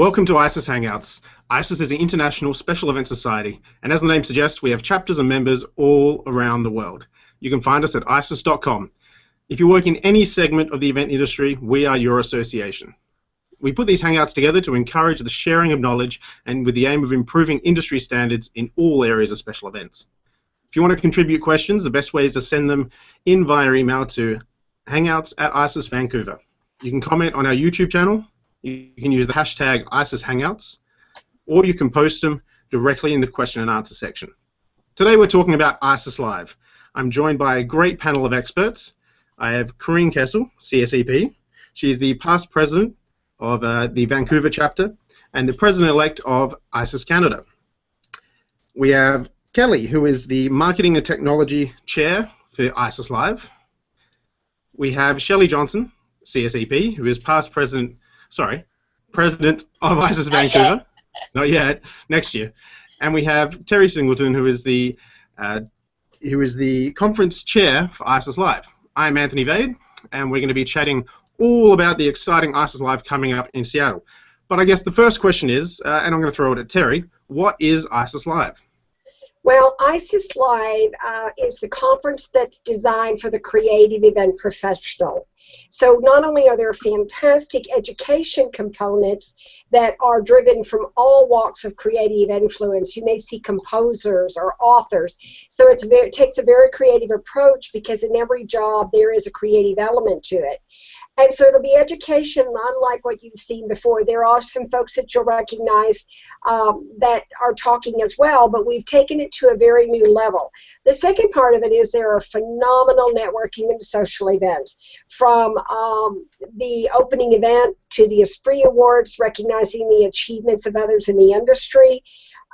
Welcome to ISES Hangouts. ISES is an international special event society, and as the name suggests, we have chapters and members all around the world. You can find us at ISES.com. If you work in any segment of the event industry, we are your association. We put these Hangouts together to encourage the sharing of knowledge and with the aim of improving industry standards in all areas of special events. If you want to contribute questions, the best way is to send them in via email to hangouts@ISES Vancouver. You can comment on our YouTube channel. You can use the hashtag ISES Hangouts, or you can post them directly in the question and answer section. Today we're talking about ISES Live. I'm joined by a great panel of experts. I have Corinne Kessel, CSEP. She's the past president of the Vancouver chapter and the president-elect of ISES Canada. We have Kelly, who is the marketing and technology chair for ISES Live. We have Shelley Johnson, CSEP, who is past president of ISES Vancouver. Not yet. Next year. And we have Terry Singleton, who is the conference chair for ISES Live. I'm Anthony Vade, and we're going to be chatting all about the exciting ISES Live coming up in Seattle. But I guess the first question is, and I'm going to throw it at Terry, what is ISES Live? Well, ISES Live is the conference that's designed for the creative event professional. So not only are there fantastic education components that are driven from all walks of creative influence, you may see composers or authors. So it takes a very creative approach because in every job there is a creative element to it. And so it'll be education, unlike what you've seen before. There are some folks that you'll recognize that are talking as well, but we've taken it to a very new level. The second part of it is there are phenomenal networking and social events, from the opening event to the Esprit Awards, recognizing the achievements of others in the industry.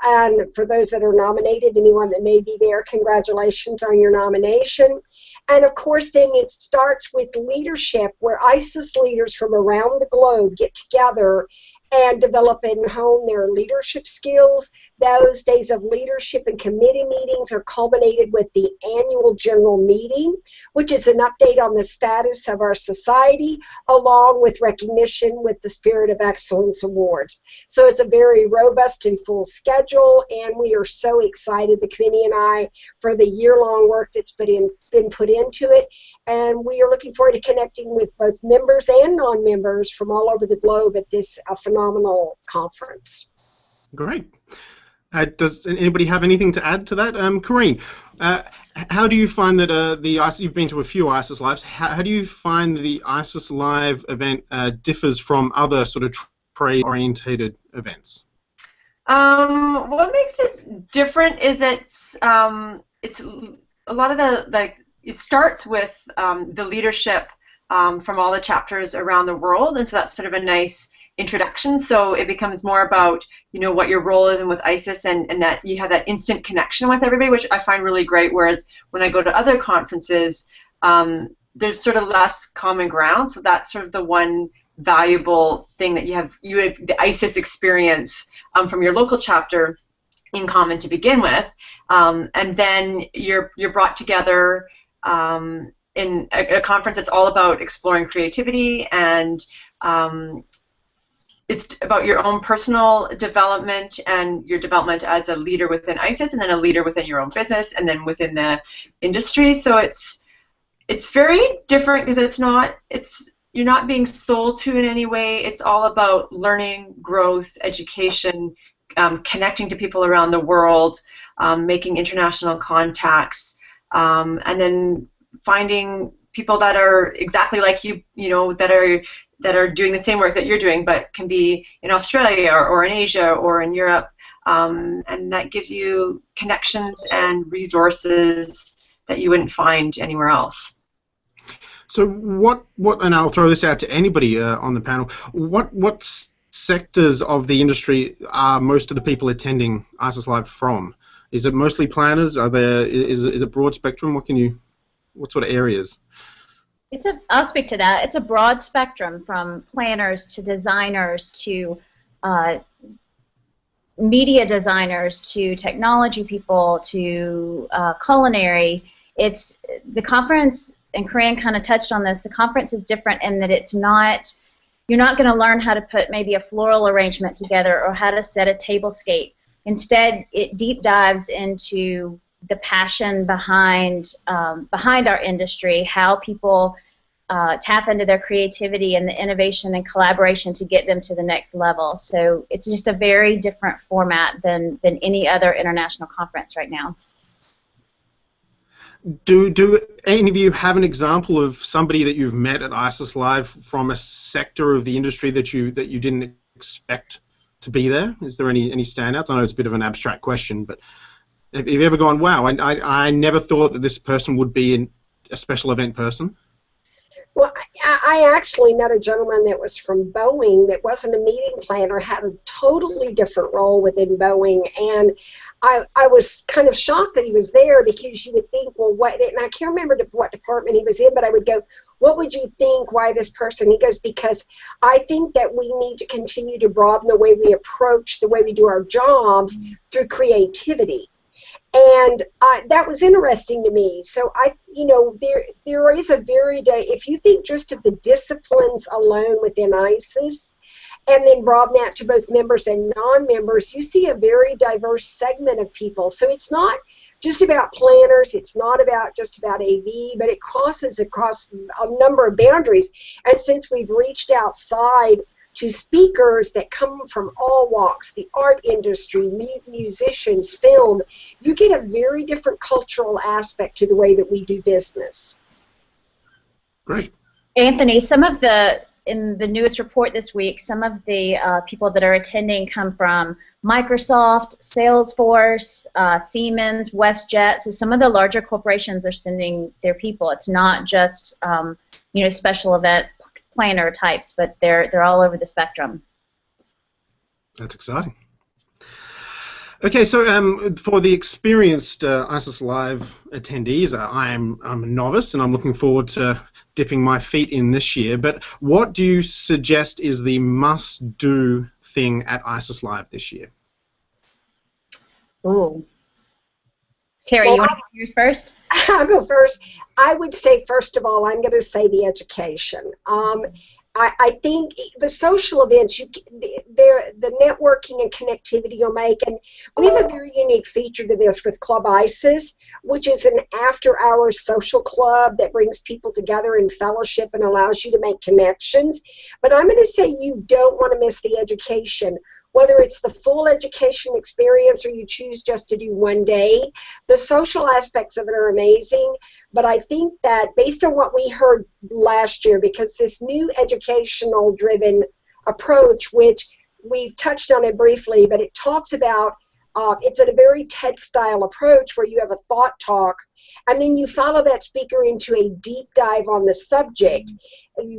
And for those that are nominated, anyone that may be there, congratulations on your nomination. And of course, then it starts with leadership, where ISES leaders from around the globe get together and develop and hone their leadership skills. Those days of leadership and committee meetings are culminated with the annual general meeting, which is an update on the status of our society, along with recognition with the Spirit of Excellence Awards. So it's a very robust and full schedule, and we are so excited, the committee and I, for the year-long work that's been put into it. And we are looking forward to connecting with both members and non-members from all over the globe at this phenomenal conference. Great. Does anybody have anything to add to that? Corinne, how do you find that you've been to a few ISES Lives, how do you find the ISES Live event differs from other sort of trade-orientated events? What makes it different is it's a lot of it starts with the leadership from all the chapters around the world, and so that's sort of a nice introduction. So it becomes more about, you know, what your role is and with ISES, and that you have that instant connection with everybody, which I find really great. Whereas when I go to other conferences, there's sort of less common ground. So that's sort of the one valuable thing that you have the ISES experience from your local chapter in common to begin with, and then you're brought together in a conference that's all about exploring creativity, and it's about your own personal development and your development as a leader within ISES, and then a leader within your own business, and then within the industry. So it's very different because you're not being sold to in any way. It's all about learning, growth, education, connecting to people around the world, making international contacts, and then finding people that are exactly like you, that are doing the same work that you're doing, but can be in Australia or in Asia or in Europe, and that gives you connections and resources that you wouldn't find anywhere else. So and I'll throw this out to anybody on the panel, what sectors of the industry are most of the people attending ISES Live from? Is it mostly planners? Is it broad spectrum? What sort of areas? I'll speak to that. It's a broad spectrum, from planners to designers to media designers to technology people to culinary. It's the conference, and Corinne kind of touched on this. The conference is different in that it's not you're not going to learn how to put maybe a floral arrangement together or how to set a tablescape. Instead, it deep dives into the passion behind our industry, how people tap into their creativity and the innovation and collaboration to get them to the next level. So it's just a very different format than any other international conference right now. Do any of you have an example of somebody that you've met at ISES Live from a sector of the industry that you didn't expect to be there? Is there any standouts? I know it's a bit of an abstract question, but have you ever gone, wow, I never thought that this person would be a special event person? Well, I actually met a gentleman that was from Boeing that wasn't a meeting planner, had a totally different role within Boeing, and I was kind of shocked that he was there, because you would think, well, what, and I can't remember what department he was in, but I would go, what would you think, why this person? He goes, because I think that we need to continue to broaden the way we approach, the way we do our jobs through creativity. And that was interesting to me. So there is a if you think just of the disciplines alone within ISES, and then broaden that to both members and non-members, you see a very diverse segment of people. So it's not just about planners, it's not just about AV, but it crosses across a number of boundaries. And since we've reached outside to speakers that come from all walks, the art industry, musicians, film, you get a very different cultural aspect to the way that we do business. Great. Anthony, in the newest report this week, some of the people that are attending come from Microsoft, Salesforce, Siemens, WestJet. So some of the larger corporations are sending their people. It's not just special event planner types, but they're all over the spectrum. That's exciting. Okay, so for the experienced ISES Live attendees, I'm a novice and I'm looking forward to dipping my feet in this year, but what do you suggest is the must-do thing at ISES Live this year? Ooh. Terry, you want to go yours first? I'll go first. I would say, first of all, I'm going to say the education. I think the social events, the networking and connectivity you'll make, and we have a very unique feature to this with Club ISES, which is an after-hours social club that brings people together in fellowship and allows you to make connections. But I'm going to say you don't want to miss the education. Whether it's the full education experience or you choose just to do one day, the social aspects of it are amazing. But I think that based on what we heard last year, because this new educational-driven approach, which we've touched on it briefly, but it talks about, it's a very TED-style approach where you have a thought talk, and then you follow that speaker into a deep dive on the subject.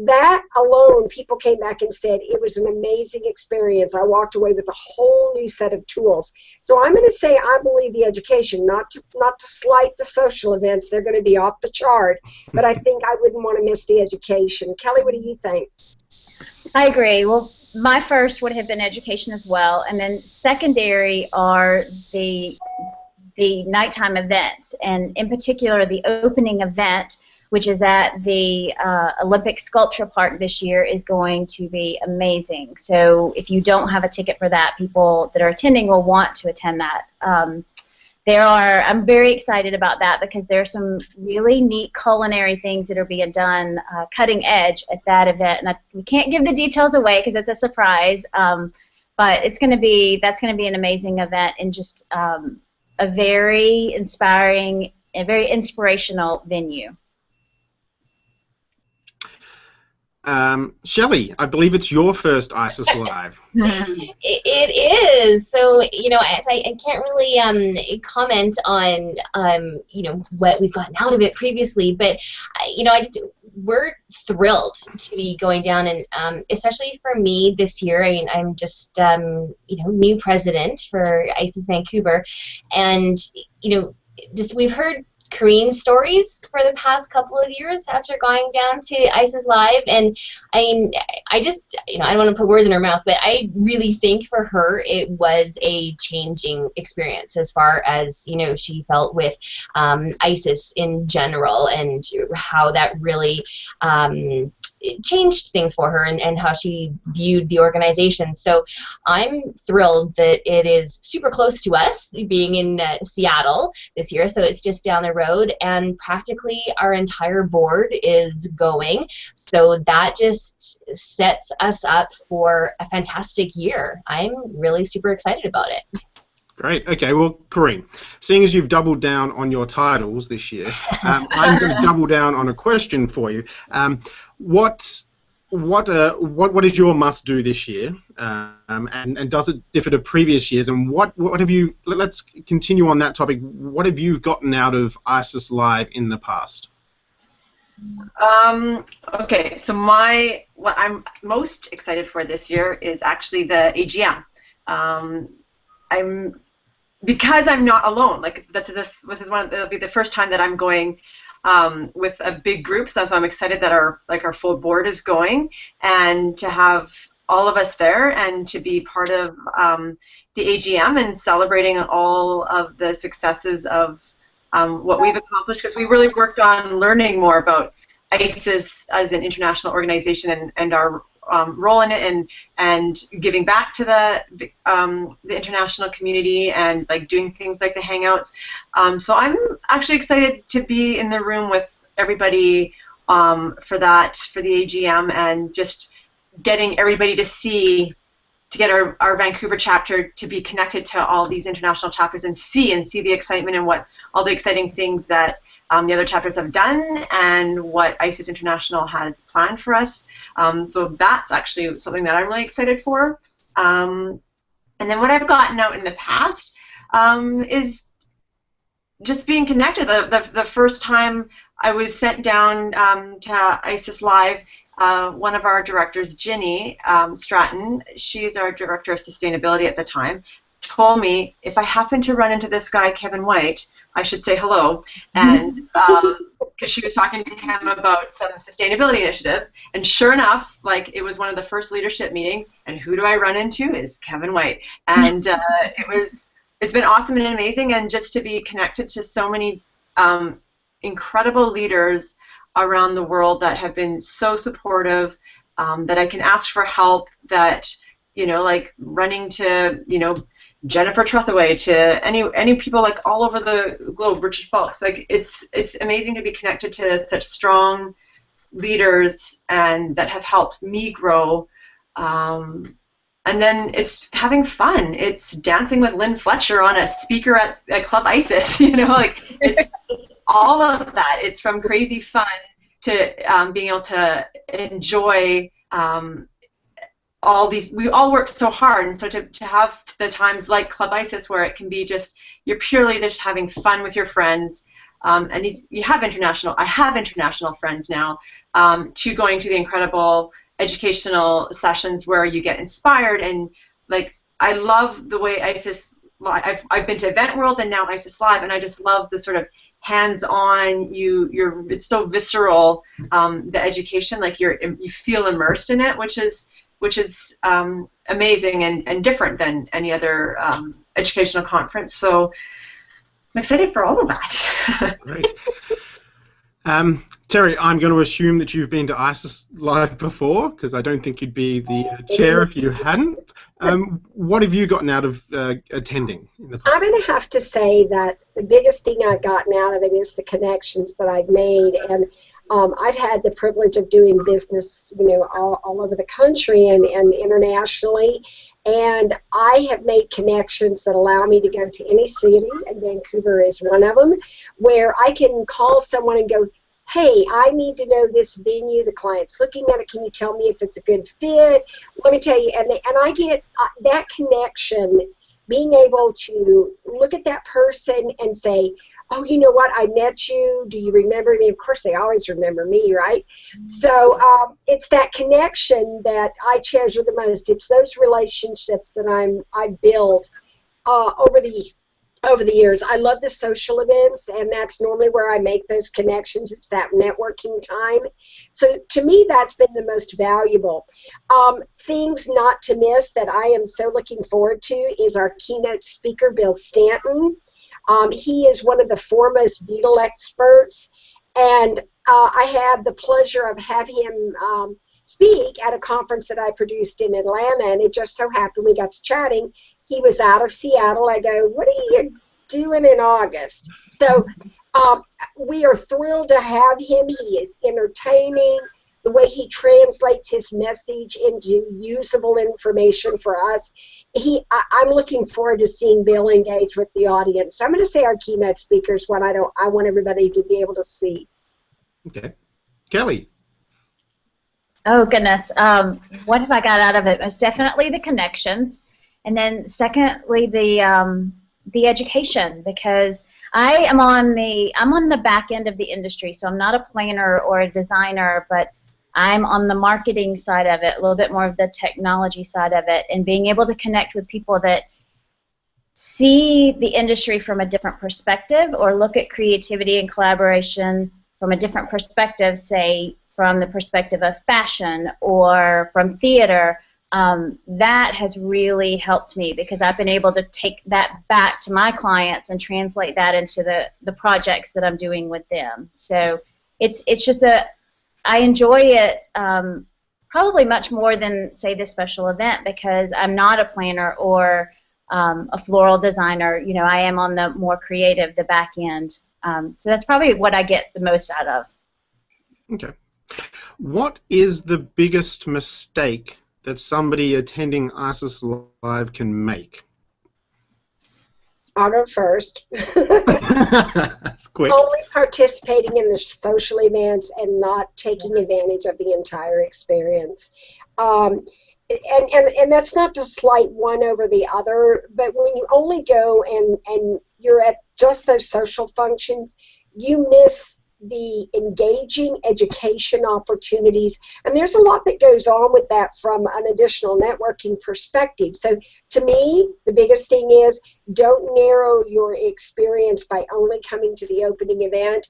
That alone, people came back and said it was an amazing experience. I walked away with a whole new set of tools. So I'm going to say I believe the education, not to slight the social events. They're going to be off the chart, but I think I wouldn't want to miss the education. Kelly, what do you think? I agree. Well, my first would have been education as well, and then secondary are the nighttime events, and in particular the opening event, which is at the Olympic Sculpture Park this year, is going to be amazing. So if you don't have a ticket for that, people that are attending will want to attend that. I'm very excited about that because there are some really neat culinary things that are being done, cutting edge at that event. And we can't give the details away because it's a surprise, but that's going to be an amazing event and just a very inspiring, a very inspirational venue. Shelley, I believe it's your first ISES Live. It is. So, I can't really comment on, what we've gotten out of it previously, but, we're thrilled to be going down, and especially for me this year. I mean, I'm just, new president for ISES Vancouver, and, we've heard Korean stories for the past couple of years after going down to ISES Live, and I mean, I just, I don't want to put words in her mouth, but I really think for her it was a changing experience as far as, she felt with ISES in general, and how that really it changed things for her and how she viewed the organization. So I'm thrilled that it is super close to us, being in Seattle this year, so it's just down the road, and practically our entire board is going. So that just sets us up for a fantastic year. I'm really super excited about it. Great. Okay. Well, Corinne, seeing as you've doubled down on your titles this year, I'm going to double down on a question for you. What is your must-do this year, and does it differ to previous years? And what have you? Let's continue on that topic. What have you gotten out of ISES Live in the past? Okay. So what I'm most excited for this year is actually the AGM. Because I'm not alone. Like it'll be the first time that I'm going with a big group. So I'm excited that our full board is going, and to have all of us there and to be part of the AGM and celebrating all of the successes of what we've accomplished, because we really worked on learning more about ISES as an international organization and our role in it, and giving back to the international community, and like doing things like the Hangouts. So I'm actually excited to be in the room with everybody for the AGM, and just getting everybody to get our Vancouver chapter to be connected to all these international chapters and see the excitement and what all the exciting things that the other chapters have done and what ISES International has planned for us. So that's actually something that I'm really excited for. And then what I've gotten out in the past is just being connected. The first time I was sent down to ISES Live, one of our directors, Ginny Stratton, she's our director of sustainability at the time, told me if I happen to run into this guy, Kevin White, I should say hello, and because she was talking to him about some sustainability initiatives, and sure enough, like, it was one of the first leadership meetings, and who do I run into is Kevin White, and it's been awesome and amazing, and just to be connected to so many incredible leaders around the world that have been so supportive, that I can ask for help, that, like running to, Jennifer Trethaway, to any people like all over the globe, Richard Fox. Like, it's amazing to be connected to such strong leaders and that have helped me grow. And then it's having fun. It's dancing with Lynn Fletcher on a speaker at Club ISIS. Like, it's all of that. It's from crazy fun to being able to enjoy all these. We all work so hard, and so to have the times like Club ISIS where it can be just, you're purely just having fun with your friends, and I have international friends now, to going to the incredible educational sessions where you get inspired, and like, I love the way ISIS. I've been to Event World and now ISIS Live, and I just love the sort of hands-on. It's so visceral. The education, like, you feel immersed in it, which is amazing and different than any other educational conference. So I'm excited for all of that. Great. Terry, I'm going to assume that you've been to ISIS Live before, because I don't think you'd be the chair if you hadn't. What have you gotten out of attending in the past? I'm going to have to say that the biggest thing I've gotten out of it is the connections that I've made, and I've had the privilege of doing business, all over the country and internationally, and I have made connections that allow me to go to any city, and Vancouver is one of them, where I can call someone and go, hey, I need to know this venue. The client's looking at it. Can you tell me if it's a good fit? Let me tell you, and I get that connection, being able to look at that person and say, oh, you know what, I met you, do you remember me? Of course, they always remember me, right? So it's that connection that I treasure the most. It's those relationships that I built over the years. I love the social events, and that's normally where I make those connections. It's that networking time. So to me, that's been the most valuable. Things not to miss that I am so looking forward to is our keynote speaker, Bill Stanton. He is one of the foremost beetle experts, And I had the pleasure of having him speak at a conference that I produced in Atlanta, and it just so happened we got to chatting. He was out of Seattle. I go, what are you doing in August? So we are thrilled to have him. He is entertaining. The way he translates his message into usable information for us. I'm looking forward to seeing Bill engage with the audience. So I'm going to say our keynote speakers, what I want everybody to be able to see. Okay. Kelly. Oh, goodness. What have I got out of it? Most definitely the connections. And then secondly, the education, because I'm on the back end of the industry, so I'm not a planner or a designer, but I'm on the marketing side of it, a little bit more of the technology side of it, and being able to connect with people that see the industry from a different perspective or look at creativity and collaboration from a different perspective, say from the perspective of fashion or from theater. That has really helped me because I've been able to take that back to my clients and translate that into the projects that I'm doing with them. So it's just I enjoy it probably much more than, say, this special event because I'm not a planner or a floral designer. You know, I am on the more creative, the back end. So that's probably what I get the most out of. Okay. What is the biggest mistake that somebody attending ISES Live can make? I'll go first. That's quick. Only participating in the social events and not taking advantage of the entire experience. And that's not to slight one over the other, but when you only go and you're at just those social functions, you miss the engaging education opportunities, and there's a lot that goes on with that from an additional networking perspective. So to me, the biggest thing is don't narrow your experience by only coming to the opening event.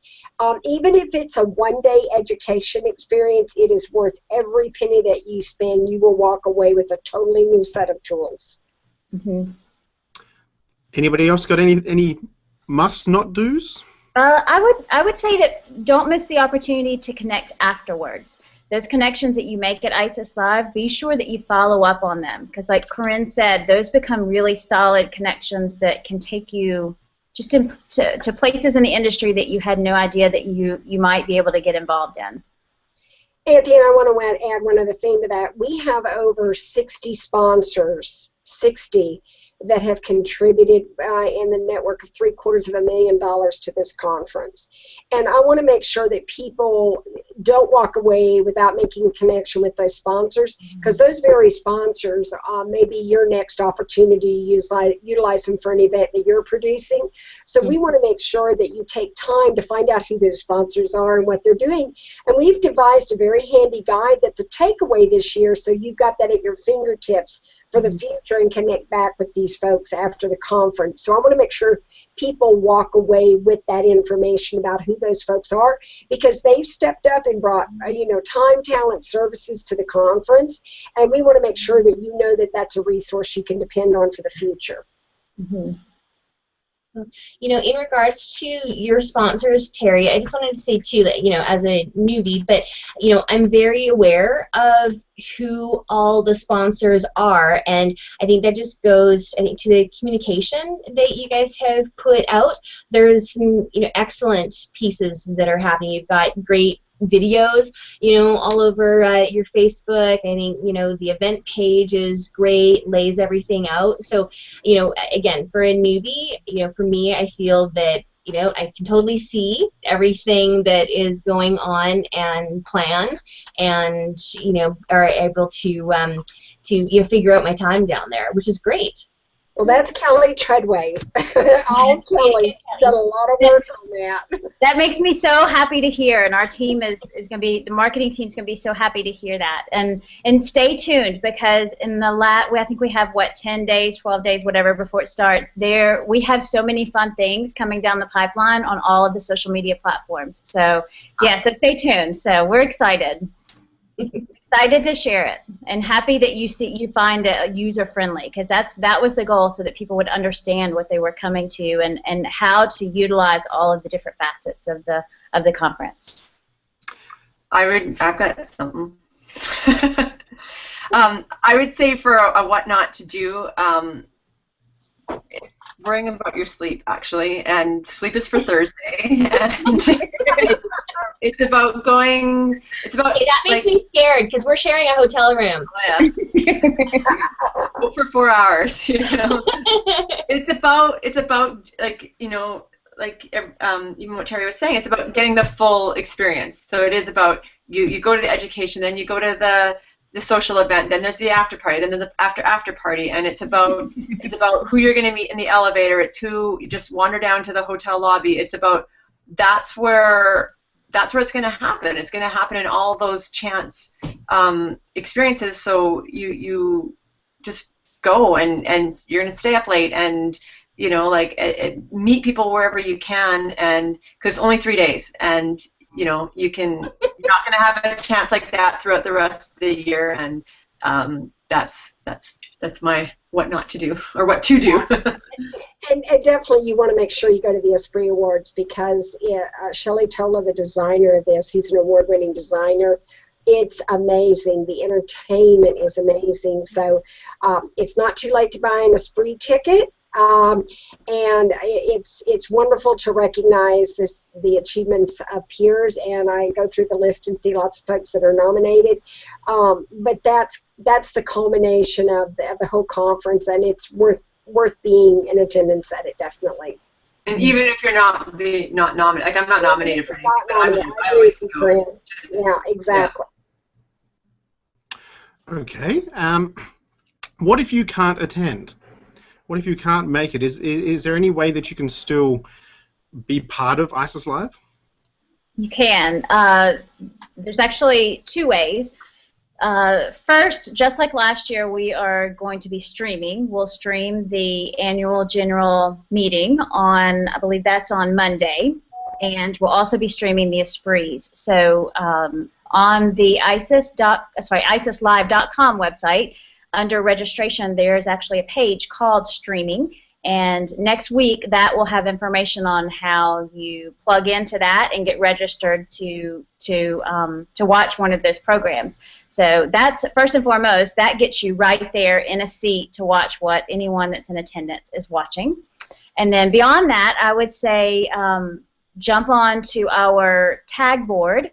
Even if it's a one-day education experience, it is worth every penny that you spend. You will walk away with a totally new set of tools. Mm-hmm. Anybody else got any must-not-dos? I would say that don't miss the opportunity to connect afterwards. Those connections that you make at ISES Live, be sure that you follow up on them because, like Corinne said, those become really solid connections that can take you just to places in the industry that you had no idea that you might be able to get involved in. Anthony, I want to add one other thing to that. We have over 60 sponsors, 60, that have contributed in the network of $750,000 to this conference. And I want to make sure that people don't walk away without making a connection with those sponsors, because those very sponsors may be your next opportunity to utilize them for an event that you're producing. So we want to make sure that you take time to find out who those sponsors are and what they're doing. And we've devised a very handy guide that's a takeaway this year, so you've got that at your fingertips for the future and connect back with these folks after the conference. So I want to make sure people walk away with that information about who those folks are, because they've stepped up and brought time, talent, services to the conference, and we want to make sure that you know that that's a resource you can depend on for the future. Mm-hmm. In regards to your sponsors, Terry, I just wanted to say too that, as a newbie, but, I'm very aware of who all the sponsors are, and I think that just goes, to the communication that you guys have put out. There's some, excellent pieces that are happening. You've got great videos, all over your Facebook. I think, the event page is great, lays everything out. So, again, for a newbie, for me, I feel that, I can totally see everything that is going on and planned, and, are able to figure out my time down there, which is great. Well, that's Kelly Treadway. All Kelly. She's done a lot of work on that. That makes me so happy to hear, and our team is going to be, the marketing team is going to be so happy to hear that. And stay tuned, because in I think we have, 10 days, 12 days, whatever, before it starts. We have so many fun things coming down the pipeline on all of the social media platforms. So, yeah, so stay tuned. So we're excited. excited to share it, and happy that you find it user friendly, because that was the goal, so that people would understand what they were coming to and how to utilize all of the different facets of the conference. I've got something. I would say for a what not to do, it's worrying about your sleep, actually, and sleep is for Thursday. And it's about going. It's about. Hey, that makes me scared because we're sharing a hotel room. Oh, yeah. Go for 4 hours. You know. It's about like, you know, like even what Terry was saying. It's about getting the full experience. So it is about you go to the education, then you go to the social event, then there's the after party, then there's the after party, and it's about who you're going to meet in the elevator. It's who you just wander down to the hotel lobby. It's about that's where it's going to happen. It's going to happen in all those chance experiences. So you just go and you're going to stay up late and, you know, like meet people wherever you can, and because only 3 days, and you know, you're not going to have a chance like that throughout the rest of the year, and that's my what not to do, or what to do. And definitely you want to make sure you go to the Esprit Awards, because Shelley Tola, the designer of this, he's an award-winning designer. It's amazing. The entertainment is amazing. So it's not too late to buy an Esprit ticket. And it's wonderful to recognize the achievements of peers, and I go through the list and see lots of folks that are nominated. But that's the culmination of the whole conference, and it's worth being in attendance at it, definitely. And even if you're not nominated, like I'm not nominated for anything, I always go. Yeah, exactly. Yeah. Okay. What if you can't attend? What if you can't make it? Is there any way that you can still be part of ISES Live? You can. There's actually 2 ways. First, just like last year, we are going to be streaming. We'll stream the annual general meeting on, I believe that's on Monday, and we'll also be streaming the Esprits. So on the ISESlive.com website, under registration, there is actually a page called Streaming, and next week that will have information on how you plug into that and get registered to watch one of those programs. So that's first and foremost, that gets you right there in a seat to watch what anyone that's in attendance is watching. And then beyond that, I would say jump on to our tag board,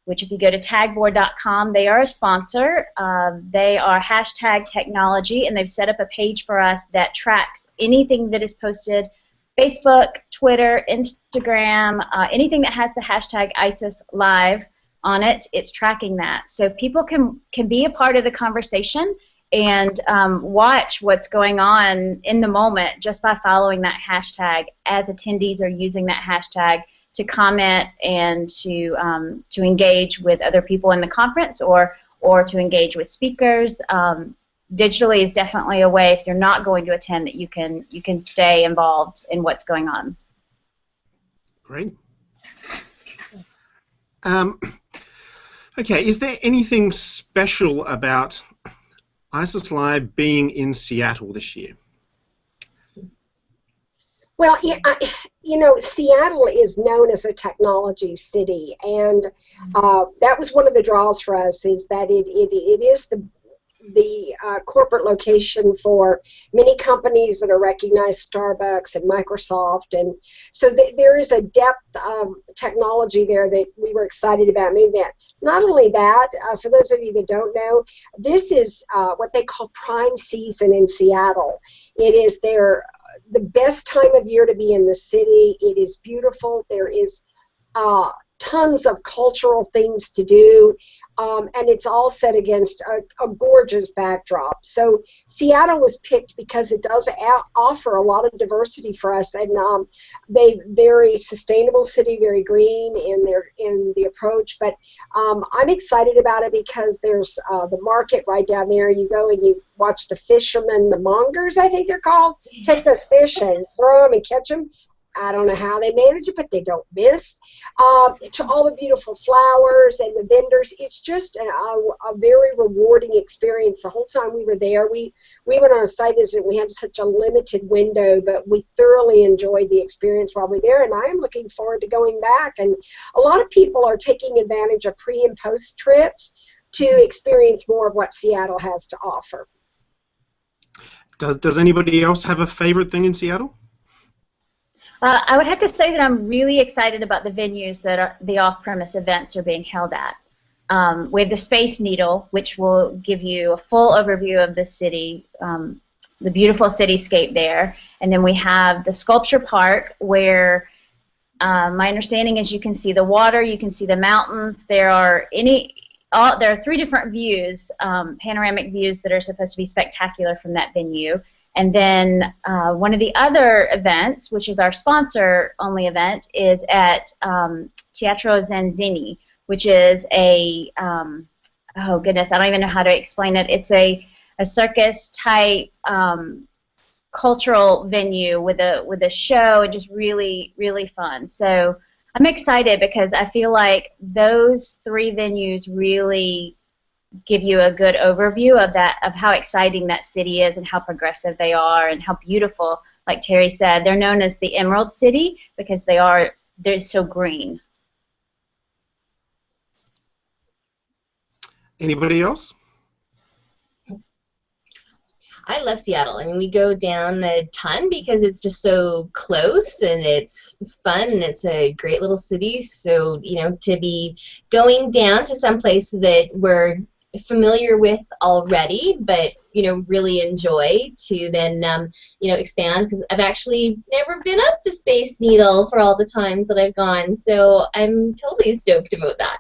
which if you go to tagboard.com, they are a sponsor. They are #technology, and they've set up a page for us that tracks anything that is posted, Facebook, Twitter, Instagram, anything that has the hashtag ISES Live on it, it's tracking that. So people can be a part of the conversation and watch what's going on in the moment just by following that hashtag, as attendees are using that hashtag to comment and to engage with other people in the conference, or to engage with speakers. Digitally is definitely a way, if you're not going to attend, that you can stay involved in what's going on. Great. Okay, is there anything special about ISES Live being in Seattle this year? Well, you know, Seattle is known as a technology city, and that was one of the draws for us, is that it is the corporate location for many companies that are recognized, Starbucks and Microsoft, and so there is a depth of technology there that we were excited about moving that. Not only that, for those of you that don't know, this is what they call prime season in Seattle. It is the best time of year to be in the city. It is beautiful. There is tons of cultural things to do, and it's all set against a gorgeous backdrop. So Seattle was picked because it does offer a lot of diversity for us, and they very sustainable city, very green in the approach. But I'm excited about it because there's the market right down there. You go and you watch the fishermen, the mongers, I think they're called, take those fish and throw them and catch them. I don't know how they manage it, but they don't miss. To all the beautiful flowers and the vendors, it's just a very rewarding experience. The whole time we were there, we went on a site visit. We had such a limited window, but we thoroughly enjoyed the experience while we were there, and I am looking forward to going back. And a lot of people are taking advantage of pre- and post trips to experience more of what Seattle has to offer. Does anybody else have a favorite thing in Seattle? I would have to say that I'm really excited about the venues that the off-premise events are being held at. We have the Space Needle, which will give you a full overview of the city, the beautiful cityscape there. And then we have the Sculpture Park, where my understanding is you can see the water, you can see the mountains. There are 3 different views, panoramic views that are supposed to be spectacular from that venue. And then one of the other events, which is our sponsor-only event, is at Teatro Zanzini, which is a, oh goodness, I don't even know how to explain it. It's a circus-type cultural venue with a show, and just really, really fun. So I'm excited because I feel like those 3 venues really give you a good overview of how exciting that city is and how progressive they are and how beautiful. Like Terry said, they're known as the Emerald City because they're so green. Anybody else? I love Seattle. I mean, we go down a ton because it's just so close and it's fun and it's a great little city. So, you know, to be going down to some place that we're familiar with already, but, you know, really enjoy, to then, you know, expand, because I've actually never been up the Space Needle for all the times that I've gone. So I'm totally stoked about that.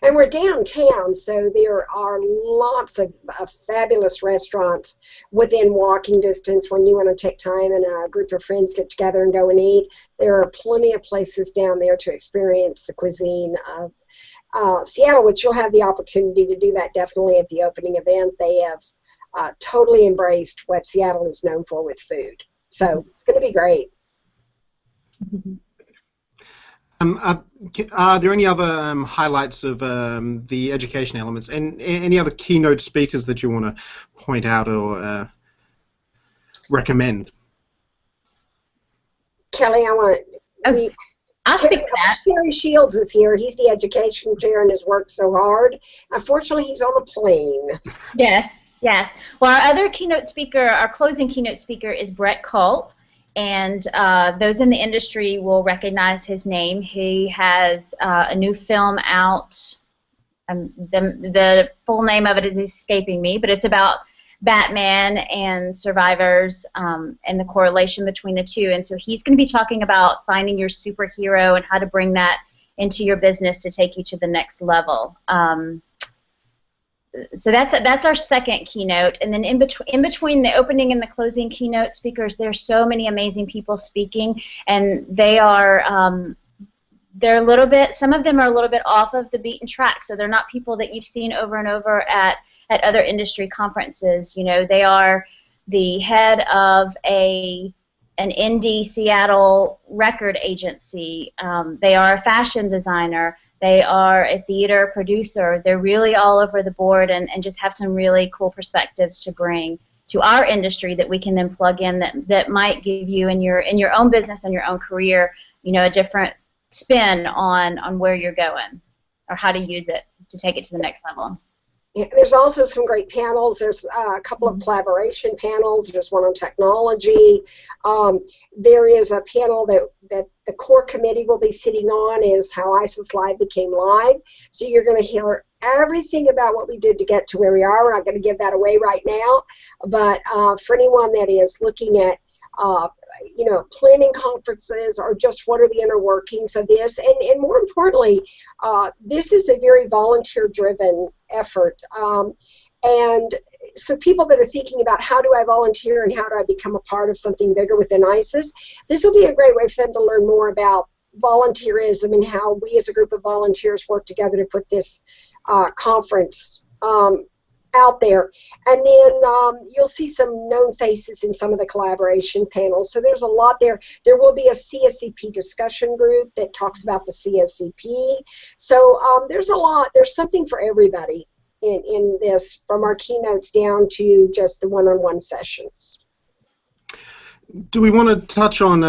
And we're downtown, so there are lots of fabulous restaurants within walking distance when you want to take time and a group of friends get together and go and eat. There are plenty of places down there to experience the cuisine of Seattle, which you'll have the opportunity to do that definitely at the opening event. They have totally embraced what Seattle is known for with food. So it's going to be great. Are there any other highlights of the education elements, and any other keynote speakers that you want to point out or recommend? Kelly, I'll speak to that. Terry Shields is here. He's the education chair and has worked so hard. Unfortunately, he's on a plane. Yes, yes. Well, our other keynote speaker, our closing keynote speaker, is Brett Culp. And those in the industry will recognize his name. He has a new film out. The full name of it is escaping me, but it's about Batman and survivors and the correlation between the two. And so he's going to be talking about finding your superhero and how to bring that into your business to take you to the next level. So that's our second keynote, and then in between the opening and the closing keynote speakers, there's so many amazing people speaking, and they're a little bit. Some of them are a little bit off of the beaten track, so they're not people that you've seen over and over at other industry conferences. You know, they are the head of an indie Seattle record agency. They are a fashion designer. They are a theater producer. They're really all over the board and just have some really cool perspectives to bring to our industry that we can then plug in that might give you in your own business and your own career, you know, a different spin on where you're going or how to use it to take it to the next level. Yeah, there's also some great panels. There's a couple of collaboration panels. There's one on technology. There is a panel that the core committee will be sitting on, is how ISES Live became live. So you're going to hear everything about what we did to get to where we are. We're not going to give that away right now, but for anyone that is looking at you know, planning conferences or just what are the inner workings of this, and more importantly, this is a very volunteer-driven effort, and so people that are thinking about how do I volunteer and how do I become a part of something bigger within ISES, this will be a great way for them to learn more about volunteerism and how we as a group of volunteers work together to put this conference out there. And then you'll see some known faces in some of the collaboration panels. So there's a lot there. There will be a CSCP discussion group that talks about the CSCP. So there's a lot. There's something for everybody in this, from our keynotes down to just the one-on-one sessions. Do we want to touch on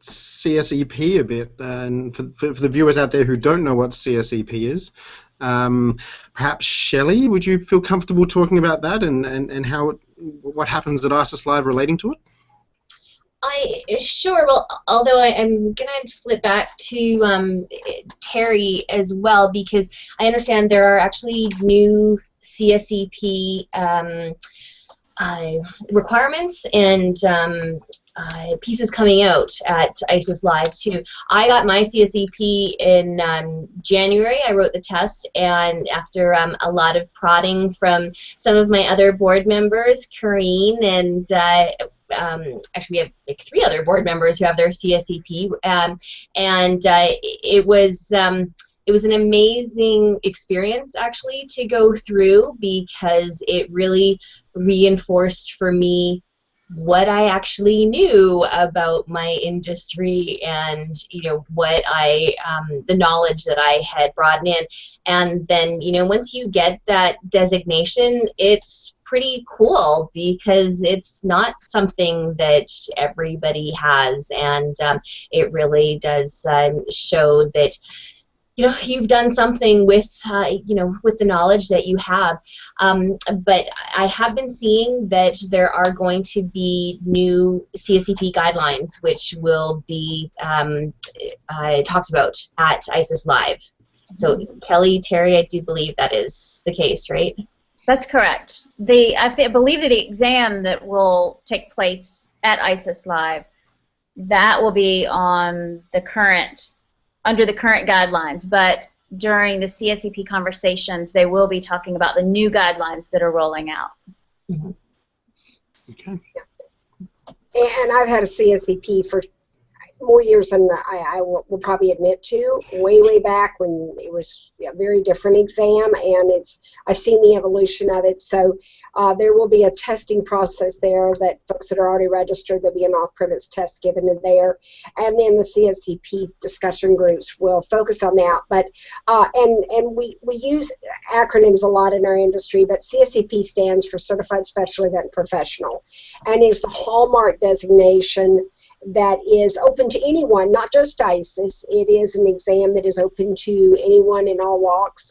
CSEP a bit? And for the viewers out there who don't know what CSEP is, perhaps Shelley, would you feel comfortable talking about that and how what happens at ISES Live relating to it? Sure. Well, although I'm going to flip back to Terry as well, because I understand there are actually new CSEP requirements and pieces coming out at ISES Live too. I got my CSEP in January. I wrote the test, and after a lot of prodding from some of my other board members, Corrine, and actually we have like 3 other board members who have their CSEP, and it was an amazing experience actually to go through, because it really reinforced for me what I actually knew about my industry, and what the knowledge that I had brought in. And then once you get that designation, it's pretty cool, because it's not something that everybody has, and it really does show that you've done something with with the knowledge that you have. But I have been seeing that there are going to be new CSCP guidelines which will be talked about at ISES Live. So Kelly, Terry, I do believe that is the case, right? That's correct. I believe that the exam that will take place at ISES Live, that will be on the under the current guidelines, but during the CSEP conversations, they will be talking about the new guidelines that are rolling out. Mm-hmm. Okay. And I've had a CSEP for more years than I will probably admit to. Way back when it was a very different exam, and I've seen the evolution of it. So there will be a testing process there that folks that are already registered, there'll be an off-premise test given in there, and then the CSCP discussion groups will focus on that. But and we use acronyms a lot in our industry, but CSCP stands for Certified Special Event Professional, and is the hallmark designation that is open to anyone, not just ISES. It is an exam that is open to anyone in all walks,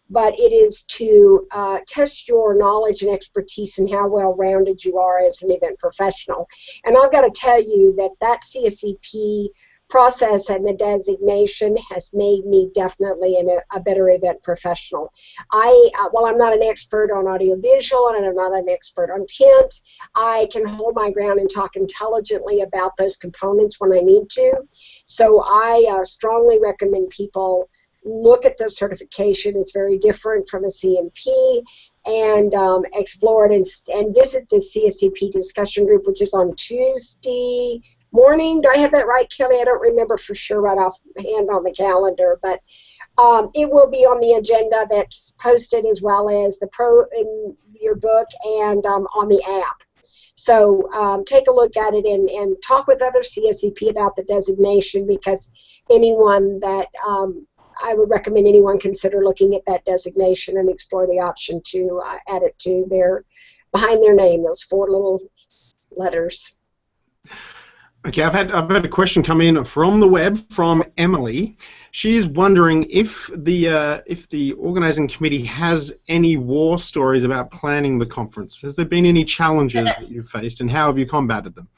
but it is to test your knowledge and expertise and how well-rounded you are as an event professional. And I've got to tell you that CSEP process and the designation has made me definitely a better event professional. While I'm not an expert on audiovisual and I'm not an expert on tint, I can hold my ground and talk intelligently about those components when I need to. So I strongly recommend people look at the certification. It's very different from a CMP, and explore it and visit the CSCP discussion group, which is on Tuesday morning. Do I have that right, Kelly? I don't remember for sure right offhand on the calendar, but it will be on the agenda that's posted, as well as the pro in your book and on the app. So take a look at it and talk with other CSCP about the designation, because anyone that I would recommend anyone consider looking at that designation and explore the option to add it to behind their name, those 4 little letters. Okay, I've had a question come in from the web from Emily. She's wondering if the organizing committee has any war stories about planning the conference. Has there been any challenges that you've faced, and how have you combated them?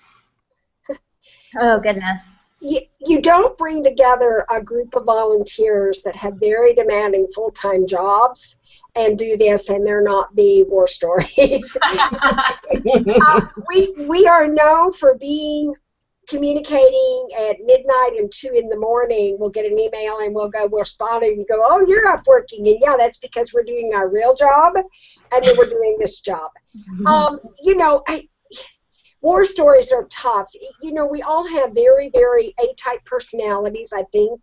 Oh, goodness. You don't bring together a group of volunteers that have very demanding full-time jobs and do this and there not be war stories. We are known for communicating at midnight and 2 in the morning. We'll get an email and we'll respond, and you go, oh, you're up working. And yeah, that's because we're doing our real job and then we're doing this job. War stories are tough. We all have very, very A-type personalities, I think.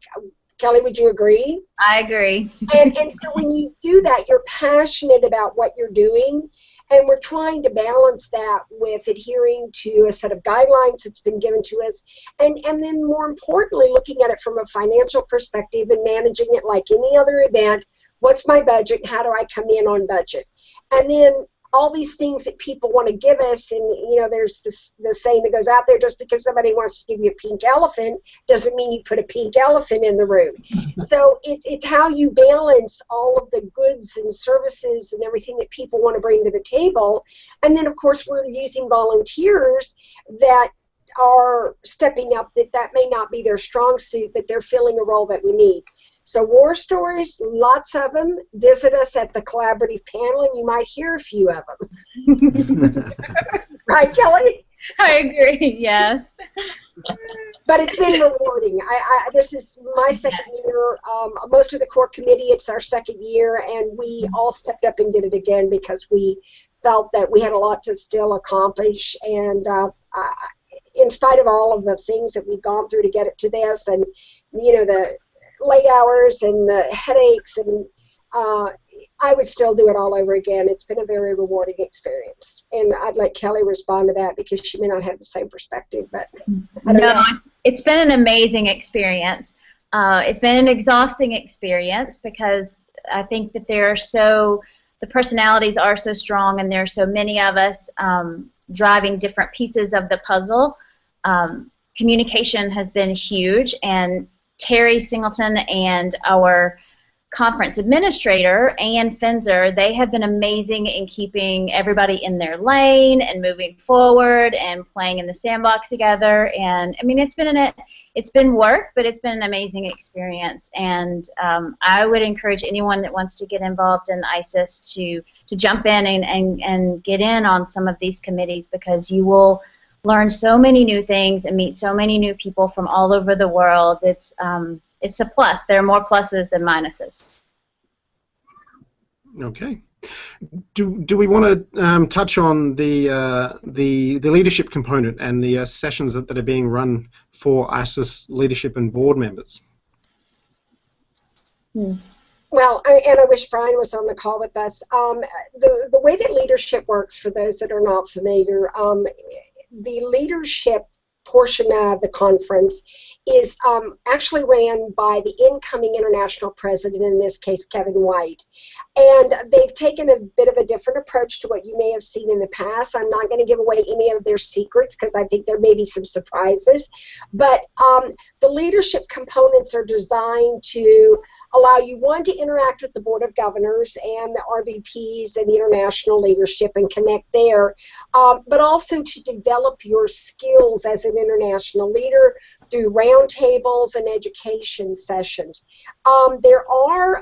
Kelly, would you agree? I agree. And so when you do that, you're passionate about what you're doing, and we're trying to balance that with adhering to a set of guidelines that's been given to us, and then more importantly, looking at it from a financial perspective and managing it like any other event. What's my budget? How do I come in on budget? And then all these things that people want to give us, and there's the saying that goes out there, just because somebody wants to give you a pink elephant doesn't mean you put a pink elephant in the room. So it's how you balance all of the goods and services and everything that people want to bring to the table. And then of course we're using volunteers that are stepping up, that may not be their strong suit, but they're filling a role that we need. So war stories, lots of them. Visit us at the collaborative panel and you might hear a few of them. Right, Kelly? I agree, yes. But it's been rewarding. This is my second year. Most of the core committee, it's our second year, and we all stepped up and did it again because we felt that we had a lot to still accomplish. And in spite of all of the things that we've gone through to get it to this, and the late hours and the headaches, and I would still do it all over again. It's been a very rewarding experience, and I'd let Kelly respond to that because she may not have the same perspective. But I don't know. It's been an amazing experience. It's been an exhausting experience because I think that the personalities are so strong, and there are so many of us driving different pieces of the puzzle. Communication has been huge, and Terry Singleton and our conference administrator, Ann Finzer, they have been amazing in keeping everybody in their lane and moving forward and playing in the sandbox together. And I mean, it's been work, but it's been an amazing experience. And I would encourage anyone that wants to get involved in ISES to jump in and get in on some of these committees, because you will learn so many new things and meet so many new people from all over the world. It's a plus. There are more pluses than minuses. Okay. Do we want to touch on the leadership component and the sessions that are being run for ISES leadership and board members? Well, and I wish Brian was on the call with us. The way that leadership works, for those that are not familiar, the leadership portion of the conference is actually ran by the incoming international president, in this case Kevin White. And they've taken a bit of a different approach to what you may have seen in the past. I'm not going to give away any of their secrets because I think there may be some surprises. But the leadership components are designed to allow you, one, to interact with the Board of Governors and the RVPs and the international leadership and connect there, but also to develop your skills as an international leader through roundtables and education sessions. There are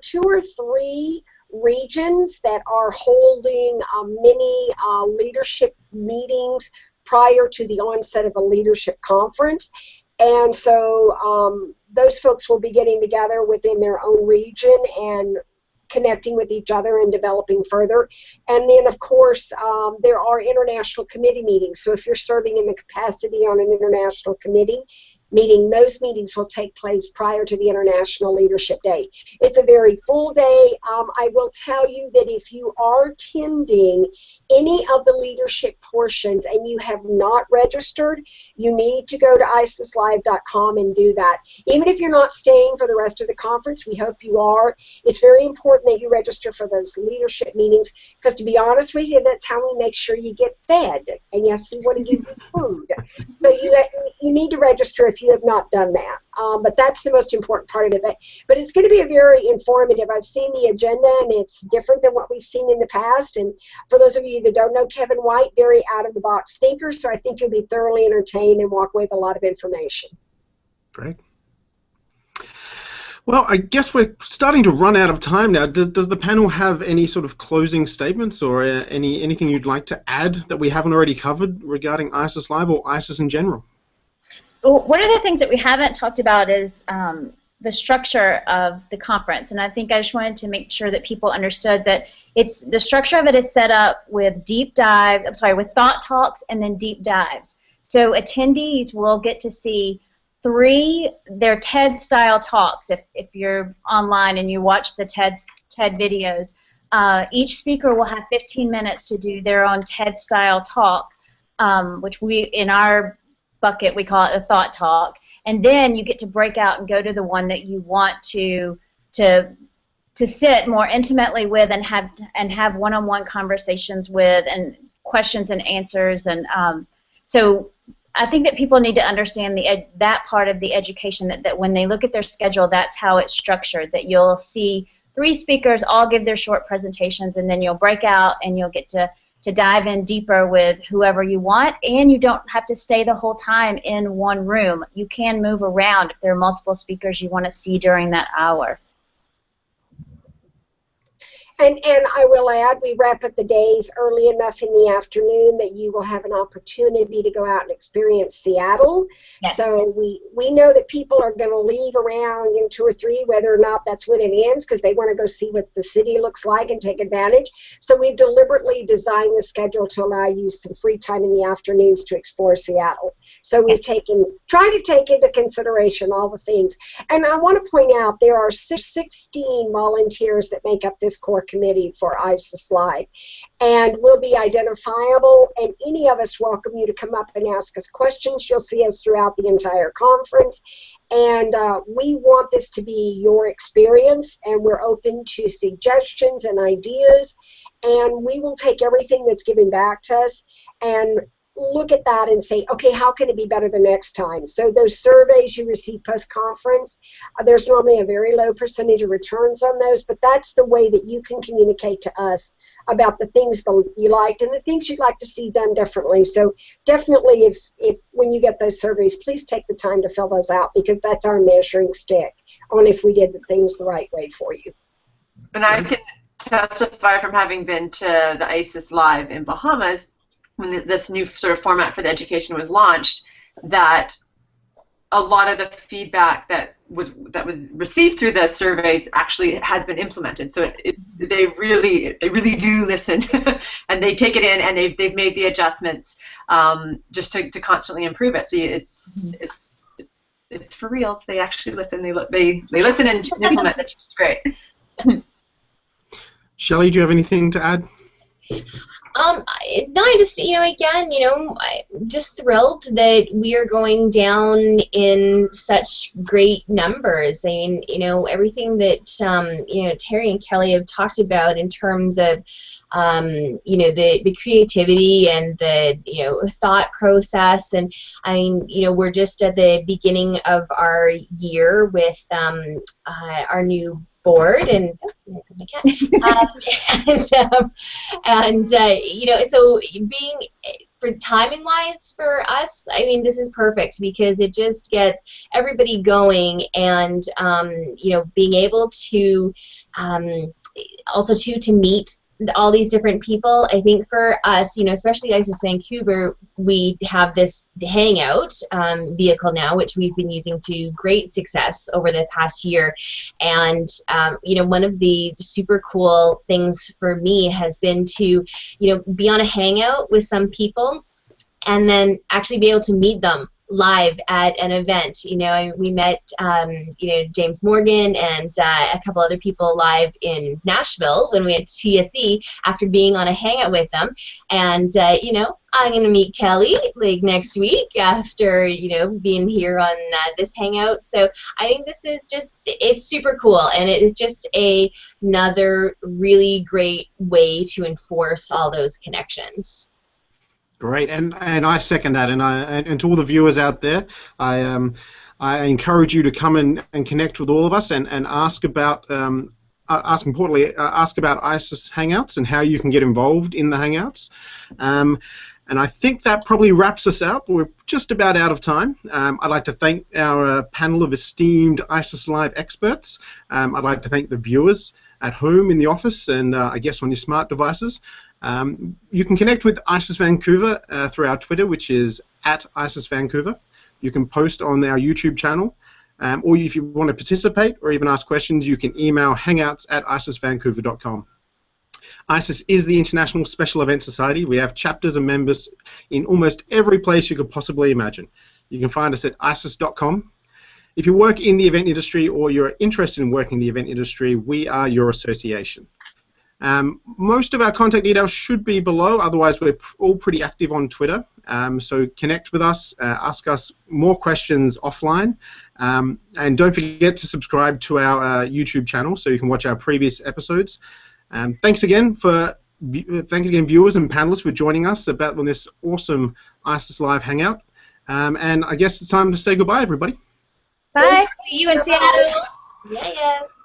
2 or 3 regions that are holding mini leadership meetings prior to the onset of a leadership conference. And so those folks will be getting together within their own region and connecting with each other and developing further. And then, of course, there are international committee meetings. So if you're serving in the capacity on an international committee meeting, those meetings will take place prior to the International Leadership Day. It's a very full day. I will tell you that if you are attending any of the leadership portions and you have not registered, you need to go to iseslive.com and do that. Even if you're not staying for the rest of the conference, we hope you are. It's very important that you register for those leadership meetings, because to be honest with you, that's how we make sure you get fed. And yes, we want to give you food. So you need to register if you have not done that. But that's the most important part of it. But it's going to be a very informative. I've seen the agenda, and it's different than what we've seen in the past. And for those of you that don't know Kevin White, very out-of-the-box thinker, so I think you'll be thoroughly entertained and walk away with a lot of information. Great. Well, I guess we're starting to run out of time now. Does the panel have any sort of closing statements or anything you'd like to add that we haven't already covered regarding ISES Live or ISES in general? Well, one of the things that we haven't talked about is the structure of the conference, and I think I just wanted to make sure that people understood that the structure of it is set up with with thought talks and then deep dives. So attendees will get to see they're TED-style talks. If you're online and you watch the TED videos, each speaker will have 15 minutes to do their own TED-style talk, which in our bucket, we call it a thought talk. And then you get to break out and go to the one that you want to sit more intimately with and have one-on-one conversations with and questions and answers. And so I think that people need to understand that part of the education, that when they look at their schedule, that's how it's structured, that you'll see 3 speakers all give their short presentations, and then you'll break out and you'll get to dive in deeper with whoever you want, and you don't have to stay the whole time in one room. You can move around if there are multiple speakers you want to see during that hour. And I will add, we wrap up the days early enough in the afternoon that you will have an opportunity to go out and experience Seattle. Yes. So we know that people are going to leave around 2 or 3, whether or not that's when it ends, because they want to go see what the city looks like and take advantage. So we've deliberately designed the schedule to allow you some free time in the afternoons to explore Seattle. So we've tried to take into consideration all the things. And I want to point out there are 16 volunteers that make up this core committee for ISES Live, and will be identifiable, and any of us welcome you to come up and ask us questions. You'll see us throughout the entire conference, and we want this to be your experience, and we're open to suggestions and ideas, and we will take everything that's given back to us and look at that and say, okay, how can it be better the next time? So those surveys you receive post-conference, there's normally a very low percentage of returns on those, but that's the way that you can communicate to us about the things that you liked and the things you'd like to see done differently. So definitely, if when you get those surveys, please take the time to fill those out, because that's our measuring stick on if we did the things the right way for you. And I can testify from having been to the ISES Live in Bahamas, when this new sort of format for the education was launched, that a lot of the feedback that was received through the surveys actually has been implemented. So they really do listen, and they take it in, and they've made the adjustments just to constantly improve it. So it's for real. So they actually listen. They listen and implement it. It's great. Shelley, do you have anything to add? No, I just, again, I'm just thrilled that we are going down in such great numbers. I mean, everything that, Terry and Kelly have talked about in terms of, the creativity and the, thought process. And, I mean, we're just at the beginning of our year with our new board, and so being for timing wise for us, I mean, this is perfect, because it just gets everybody going, and being able to also to meet all these different people. I think for us, especially ISES Vancouver, we have this Hangout vehicle now, which we've been using to great success over the past year. And one of the super cool things for me has been to be on a Hangout with some people, and then actually be able to meet them live at an event. We met James Morgan and a couple other people live in Nashville when we had TSE after being on a Hangout with them. And I'm gonna meet Kelly like next week after being here on this Hangout. So I think this is it's super cool, and it is just another really great way to enforce all those connections. Great, and I second that, and to all the viewers out there, I encourage you to come and connect with all of us and ask about ask about ISES Hangouts and how you can get involved in the Hangouts. And I think that probably wraps us up. We're just about out of time. I'd like to thank our panel of esteemed ISES Live experts. I'd like to thank the viewers at home, in the office, and I guess on your smart devices. You can connect with ISES Vancouver through our Twitter, which is @ISES Vancouver. You can post on our YouTube channel, or if you want to participate or even ask questions, you can email hangouts@isesvancouver.com. ISES is the International Special Events Society. We have chapters and members in almost every place you could possibly imagine. You can find us at ISES.com. If you work in the event industry or you're interested in working in the event industry, we are your association. Most of our contact details should be below, otherwise we're all pretty active on Twitter. So connect with us, ask us more questions offline, and don't forget to subscribe to our YouTube channel so you can watch our previous episodes. Thanks again, viewers and panelists, for joining us on this awesome ISES Live Hangout. And I guess it's time to say goodbye, everybody. Bye. See you in Seattle. Yes.